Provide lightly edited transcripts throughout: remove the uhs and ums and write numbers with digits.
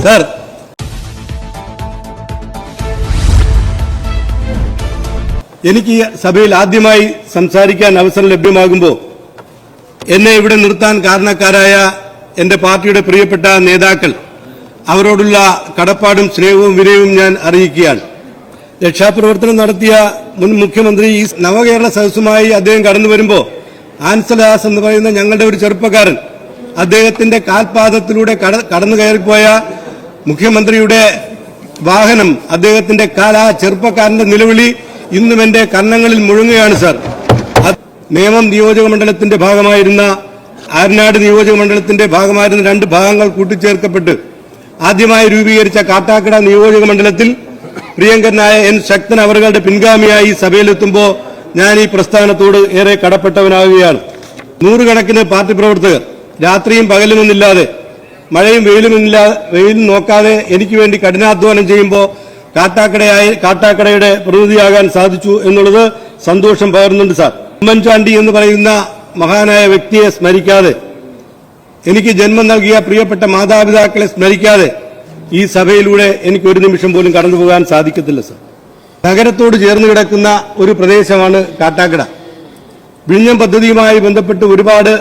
Sir, എനിക്ക് സഭയിൽ ആദ്യമായി സംസാരിക്കാൻ അവസരം ലഭ്യമാകുമ്പോൾ എന്നെ ഇവിടെ നിർത്താൻ കാരണക്കാരായ എന്റെ പാർട്ടിയുടെ പ്രിയപ്പെട്ട നേതാക്കൾ, അവരോടുള്ള കടപ്പാടും സ്നേഹവും വിനയവും ഞാൻ അറിയിക്കുകയാണ്. രക്ഷാപ്രവർത്തനം നടത്തിയ മുൻ മുഖ്യമന്ത്രി ഈ നവകേരള സദസ്സുമായി അദ്ദേഹം കടന്നു വരുമ്പോൾ ആൻസലാസ് എന്ന് പറയുന്ന ഞങ്ങളുടെ ഒരു ചെറുപ്പക്കാരൻ അദ്ദേഹത്തിന്റെ കാൽപാദത്തിലൂടെ കടന്നു കയറിപ്പോയ മുഖ്യമന്ത്രിയുടെ വാഹനം, അദ്ദേഹത്തിന്റെ ആ ചെറുപ്പക്കാരന്റെ നിലവിളി ഇന്നും എന്റെ കർണങ്ങളിൽ മുഴങ്ങുകയാണ് സാർ. നേമം നിയോജക മണ്ഡലത്തിന്റെ ഭാഗമായിരുന്ന ആരനാട് നിയോജക മണ്ഡലത്തിന്റെ ഭാഗമായിരുന്ന രണ്ട് ഭാഗങ്ങൾ കൂട്ടിച്ചേർക്കപ്പെട്ട് ആദ്യമായി രൂപീകരിച്ച കാട്ടാക്കട നിയോജക മണ്ഡലത്തിൽ പ്രിയങ്കരനായ എൻ ശക്തൻ അവരുടെ പിൻഗാമിയായി സഭയിലെത്തുമ്പോൾ ഞാൻ ഈ പ്രസ്ഥാനത്തോട് ഏറെ കടപ്പെട്ടവനാകുകയാണ്. നൂറുകണക്കിന് പാർട്ടി പ്രവർത്തകർ രാത്രിയും പകലുമെന്നില്ലാതെ മഴയും വെയിലും നോക്കാതെ എനിക്ക് വേണ്ടി കഠിനാധ്വാനം ചെയ്യുമ്പോൾ കാട്ടാക്കടയുടെ പ്രതിനിധിയാകാൻ സാധിച്ചു എന്നുള്ളത് സന്തോഷം പകരുന്നുണ്ട് സാർ. ഉമ്മൻചാണ്ടി എന്ന് പറയുന്ന മഹാനായ വ്യക്തിയെ സ്മരിക്കാതെ, എനിക്ക് ജന്മം നൽകിയ പ്രിയപ്പെട്ട മാതാപിതാക്കളെ സ്മരിക്കാതെ ഈ സഭയിലൂടെ എനിക്ക് ഒരു നിമിഷം പോലും കടന്നുപോകാൻ സാധിക്കത്തില്ല സാർ. നഗരത്തോട് ചേർന്ന് കിടക്കുന്ന ഒരു പ്രദേശമാണ് കാട്ടാക്കട. വിഴിഞ്ഞം പദ്ധതിയുമായി ബന്ധപ്പെട്ട് ഒരുപാട്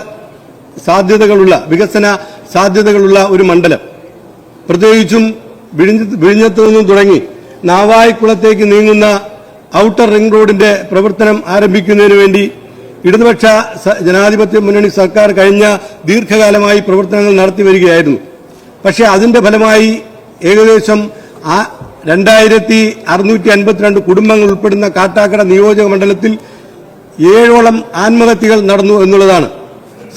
സാധ്യതകളുള്ള, വികസന സാധ്യതകളുള്ള ഒരു മണ്ഡലം. പ്രത്യേകിച്ചും വിഴിഞ്ഞത്തു നിന്നും തുടങ്ങി നാവായിക്കുളത്തേക്ക് നീങ്ങുന്ന ഔട്ടർ റിംഗ് റോഡിന്റെ പ്രവർത്തനം ആരംഭിക്കുന്നതിന് വേണ്ടി ഇടതുപക്ഷ ജനാധിപത്യ മുന്നണി സർക്കാർ കഴിഞ്ഞ ദീർഘകാലമായി പ്രവർത്തനങ്ങൾ നടത്തി വരികയായിരുന്നു. പക്ഷേ അതിന്റെ ഫലമായി ഏകദേശം 2652 കുടുംബങ്ങൾ ഉൾപ്പെടുന്ന കാട്ടാക്കട നിയോജക മണ്ഡലത്തിൽ 7ഓളം ആത്മഹത്യകൾ നടന്നു എന്നുള്ളതാണ്.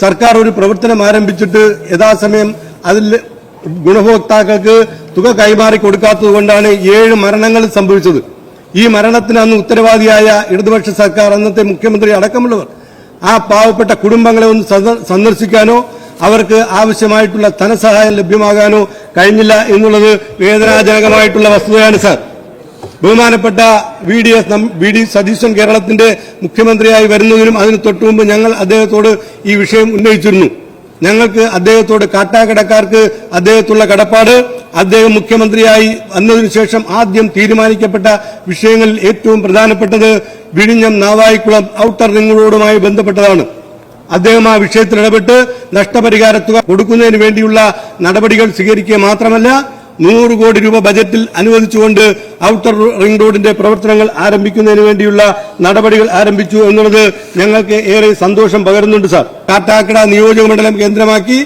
സർക്കാർ ഒരു പ്രവർത്തനം ആരംഭിച്ചിട്ട് യഥാസമയം അതിൽ ഗുണഭോക്താക്കൾക്ക് തുക കൈമാറി കൊടുക്കാത്തതുകൊണ്ടാണ് 7 മരണങ്ങൾ സംഭവിച്ചത്. ഈ മരണത്തിന് അന്ന് ഉത്തരവാദിയായ ഇടതുപക്ഷ സർക്കാർ, അന്നത്തെ മുഖ്യമന്ത്രി അടക്കമുള്ളവർ ആ പാവപ്പെട്ട കുടുംബങ്ങളെ ഒന്ന് സന്ദർശിക്കാനോ അവർക്ക് ആവശ്യമായിട്ടുള്ള ധനസഹായം ലഭ്യമാകാനോ കഴിഞ്ഞില്ല എന്നുള്ളത് വേദനാജനകമായിട്ടുള്ള വസ്തുതയാണ് സാർ. ബഹുമാനപ്പെട്ട വി ഡി സതീശൻ കേരളത്തിന്റെ മുഖ്യമന്ത്രിയായി വരുന്നതിനും അതിന് തൊട്ടുമുമ്പ് ഞങ്ങൾ അദ്ദേഹത്തോട് ഈ വിഷയം ഉന്നയിച്ചിരുന്നു. ഞങ്ങൾക്ക് അദ്ദേഹത്തോട്, കാട്ടാക്കടക്കാർക്ക് അദ്ദേഹത്തുള്ള കടപ്പാട്, അദ്ദേഹം മുഖ്യമന്ത്രിയായി വന്നതിനു ശേഷം ആദ്യം തീരുമാനിക്കപ്പെട്ട വിഷയങ്ങളിൽ ഏറ്റവും പ്രധാനപ്പെട്ടത് വിഴിഞ്ഞം നാവായിക്കുളം ഔട്ടർ റിംഗ് റോഡുമായി ബന്ധപ്പെട്ടതാണ്. അദ്ദേഹം ആ വിഷയത്തിൽ ഇടപെട്ട് നഷ്ടപരിഹാര തുക കൊടുക്കുന്നതിന് വേണ്ടിയുള്ള നടപടികൾ സ്വീകരിക്കുക മാത്രമല്ല 100 കോടി രൂപ ബജറ്റിൽ അനുവദിച്ചുകൊണ്ട് ഔട്ടർ റിംഗ് റോഡിന്റെ പ്രവർത്തനങ്ങൾ ആരംഭിക്കുന്നതിന് വേണ്ടിയുള്ള നടപടികൾ ആരംഭിച്ചു എന്നുള്ളത് ഞങ്ങൾക്ക് ഏറെ സന്തോഷം പകരുന്നുണ്ട് സാർ. കാട്ടാക്കട നിയോജക മണ്ഡലം കേന്ദ്രമാക്കി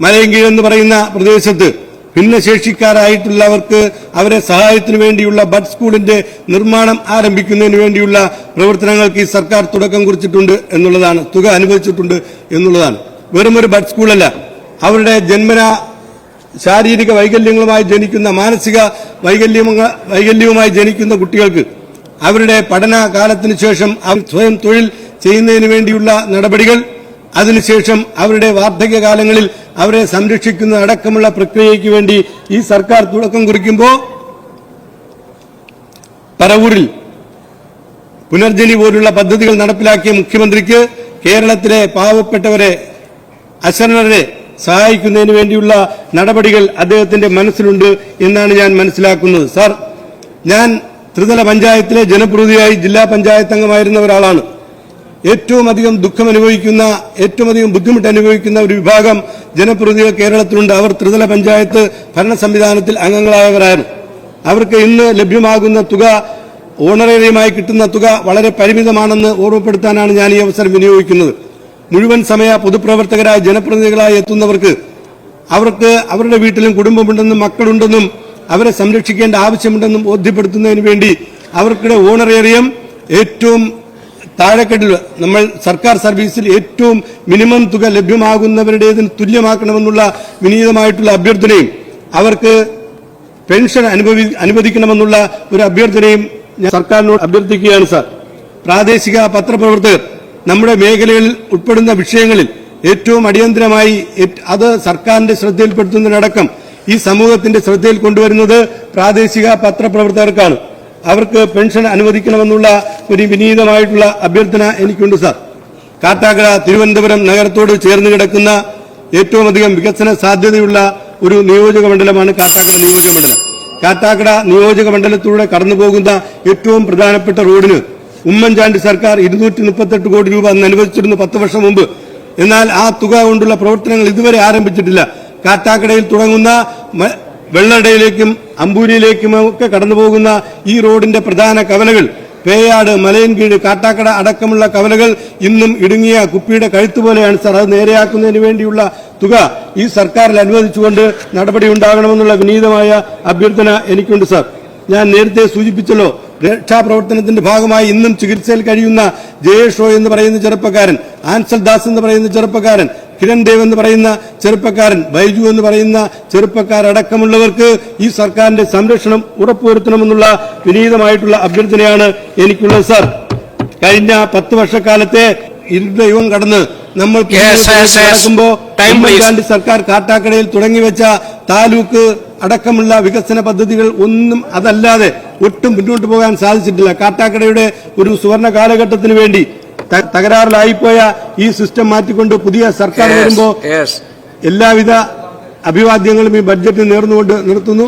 മലയങ്കീഴ് എന്ന് പറയുന്ന പ്രദേശത്ത് ഭിന്നശേഷിക്കാരായിട്ടുള്ളവർക്ക് അവരെ സഹായത്തിനു വേണ്ടിയുള്ള ബഡ് സ്കൂളിന്റെ നിർമ്മാണം ആരംഭിക്കുന്നതിന് വേണ്ടിയുള്ള പ്രവർത്തനങ്ങൾക്ക് ഈ സർക്കാർ തുടക്കം കുറിച്ചിട്ടുണ്ട് എന്നുള്ളതാണ്, തുക അനുവദിച്ചിട്ടുണ്ട് എന്നുള്ളതാണ്. വെറുമൊരു ബഡ് സ്കൂളല്ല, അവരുടെ ജന്മന ശാരീരിക വൈകല്യങ്ങളുമായി ജനിക്കുന്ന, മാനസിക വൈകല്യവുമായി ജനിക്കുന്ന കുട്ടികൾക്ക് അവരുടെ പഠന കാലത്തിന് ശേഷം അവർ സ്വയം തൊഴിൽ ചെയ്യുന്നതിന് വേണ്ടിയുള്ള നടപടികൾ, അതിനുശേഷം അവരുടെ വാർദ്ധക്യകാലങ്ങളിൽ അവരെ സംരക്ഷിക്കുന്ന അടക്കമുള്ള പ്രക്രിയയ്ക്ക് വേണ്ടി ഈ സർക്കാർ തുടക്കം കുറിക്കുമ്പോൾ പറവൂരിൽ പുനർജനി പോലുള്ള പദ്ധതികൾ നടപ്പിലാക്കിയ മുഖ്യമന്ത്രിക്ക് കേരളത്തിലെ പാവപ്പെട്ടവരെ, അശരണരെ സഹായിക്കുന്നതിന് വേണ്ടിയുള്ള നടപടികൾ അദ്ദേഹത്തിന്റെ മനസ്സിലുണ്ട് എന്നാണ് ഞാൻ മനസ്സിലാക്കുന്നത്. സാർ, ഞാൻ ത്രിതല പഞ്ചായത്തിലെ ജനപ്രതിനിധിയായി ജില്ലാ പഞ്ചായത്ത് അംഗമായിരുന്ന ഒരാളാണ്. ഏറ്റവും അധികം ദുഃഖം അനുഭവിക്കുന്ന, ഏറ്റവും അധികം ബുദ്ധിമുട്ട് അനുഭവിക്കുന്ന ഒരു വിഭാഗം ജനപ്രതിനിധികൾ കേരളത്തിലുണ്ട്. അവർ ത്രിതല പഞ്ചായത്ത് ഭരണ സംവിധാനത്തിൽ അംഗങ്ങളായവരാണ്. അവർക്ക് ഇന്ന് ലഭ്യമാകുന്ന തുക, ഓണറേറിയമായി കിട്ടുന്ന തുക വളരെ പരിമിതമാണെന്ന് ഓർമ്മപ്പെടുത്താനാണ് ഞാൻ ഈ അവസരം വിനിയോഗിക്കുന്നത്. മുഴുവൻ സമയ പൊതുപ്രവർത്തകരായ ജനപ്രതിനിധികളായി എത്തുന്നവർക്ക് അവർക്ക് അവരുടെ വീട്ടിലും കുടുംബമുണ്ടെന്നും മക്കളുണ്ടെന്നും അവരെ സംരക്ഷിക്കേണ്ട ആവശ്യമുണ്ടെന്നും ബോധ്യപ്പെടുത്തുന്നതിന് വേണ്ടി അവർക്കിടെ ഓണറേറിയം ഏറ്റവും താഴെക്കെട്ടിൽ, നമ്മൾ സർക്കാർ സർവീസിൽ ഏറ്റവും മിനിമം തുക ലഭ്യമാകുന്നവരുടേതിന് തുല്യമാക്കണമെന്നുള്ള വിനീതമായിട്ടുള്ള അഭ്യർത്ഥനയും അവർക്ക് പെൻഷൻ അനുവദിക്കണമെന്നുള്ള ഒരു അഭ്യർത്ഥനയും ഞാൻ സർക്കാരിനോട് അഭ്യർത്ഥിക്കുകയാണ് സാർ. പ്രാദേശിക പത്രപ്രവർത്തകർ നമ്മുടെ മേഖലയിൽ ഉൾപ്പെടുന്ന വിഷയങ്ങളിൽ ഏറ്റവും അടിയന്തരമായി അത് സർക്കാരിന്റെ ശ്രദ്ധയിൽപ്പെടുത്തുന്നതിനടക്കം ഈ സമൂഹത്തിന്റെ ശ്രദ്ധയിൽ കൊണ്ടുവരുന്നത് പ്രാദേശിക പത്രപ്രവർത്തകർക്കാണ്. അവർക്ക് പെൻഷൻ അനുവദിക്കണമെന്നുള്ള ഒരു വിനീതമായിട്ടുള്ള അഭ്യർത്ഥന എനിക്കുണ്ട് സാർ. കാട്ടാക്കട തിരുവനന്തപുരം നഗരത്തോട് ചേർന്ന് കിടക്കുന്ന ഏറ്റവും അധികം വികസന സാധ്യതയുള്ള ഒരു നിയോജക മണ്ഡലമാണ് കാട്ടാക്കട നിയോജക മണ്ഡലം. കാട്ടാക്കട നിയോജക മണ്ഡലത്തിലൂടെ കടന്നുപോകുന്ന ഏറ്റവും പ്രധാനപ്പെട്ട റോഡിന് ഉമ്മൻചാണ്ടി സർക്കാർ 238 കോടി രൂപ അന്ന് അനുവദിച്ചിരുന്നു 10 വർഷം മുമ്പ്. എന്നാൽ ആ തുക കൊണ്ടുള്ള പ്രവർത്തനങ്ങൾ ഇതുവരെ ആരംഭിച്ചിട്ടില്ല. കാട്ടാക്കടയിൽ തുടങ്ങുന്ന വെള്ളടയിലേക്കും അമ്പൂരിയിലേക്കും ഒക്കെ കടന്നുപോകുന്ന ഈ റോഡിന്റെ പ്രധാന കവലകൾ പേയാട്, മലയൻകീഴ്, കാട്ടാക്കട അടക്കമുള്ള കവലകൾ ഇന്നും ഇടുങ്ങിയ കുപ്പിയുടെ കഴുത്ത് പോലെയാണ് സാർ. അത് നേരെയാക്കുന്നതിന് വേണ്ടിയുള്ള തുക ഈ സർക്കാരിൽ അനുവദിച്ചുകൊണ്ട് നടപടി ഉണ്ടാകണമെന്നുള്ള വിനീതമായ അഭ്യർത്ഥന എനിക്കുണ്ട് സാർ. ഞാൻ നേരത്തെ സൂചിപ്പിച്ചല്ലോ, രക്ഷാപ്രവർത്തനത്തിന്റെ ഭാഗമായി ഇന്നും ചികിത്സയിൽ കഴിയുന്ന ജയേഷോ എന്ന് പറയുന്ന ചെറുപ്പക്കാരൻ, ആൻസൽ ദാസ് എന്ന് പറയുന്ന ചെറുപ്പക്കാരൻ, കിരൺ ദേവ് എന്ന് പറയുന്ന ചെറുപ്പക്കാരൻ, ബൈജു എന്ന് പറയുന്ന ചെറുപ്പക്കാരടക്കമുള്ളവർക്ക് ഈ സർക്കാരിന്റെ സംരക്ഷണം ഉറപ്പുവരുത്തണമെന്നുള്ള വിനീതമായിട്ടുള്ള അഭ്യർത്ഥനയാണ് എനിക്കുള്ളത് സാർ. കഴിഞ്ഞ 10 വർഷക്കാലത്തെ ഇരുദൈവം കടന്ന് നമ്മൾ നടക്കുമ്പോൾ ഉമ്മൻചാണ്ടി സർക്കാർ കാട്ടാക്കടയിൽ തുടങ്ങിവെച്ച താലൂക്ക് അടക്കമുള്ള വികസന പദ്ധതികൾ ഒന്നും അതല്ലാതെ ഒട്ടും മുന്നോട്ട് പോകാൻ സാധിച്ചിട്ടില്ല. കാട്ടാക്കടയുടെ ഒരു സുവർണ കാലഘട്ടത്തിന് വേണ്ടി തകരാറിലായിപ്പോയ ഈ സിസ്റ്റം മാറ്റിക്കൊണ്ട് പുതിയ സർക്കാർ വരുമ്പോൾ എല്ലാവിധ അഭിവാദ്യങ്ങളും ഈ ബഡ്ജറ്റിൽ നേർന്നുകൊണ്ട് നിർത്തുന്നു.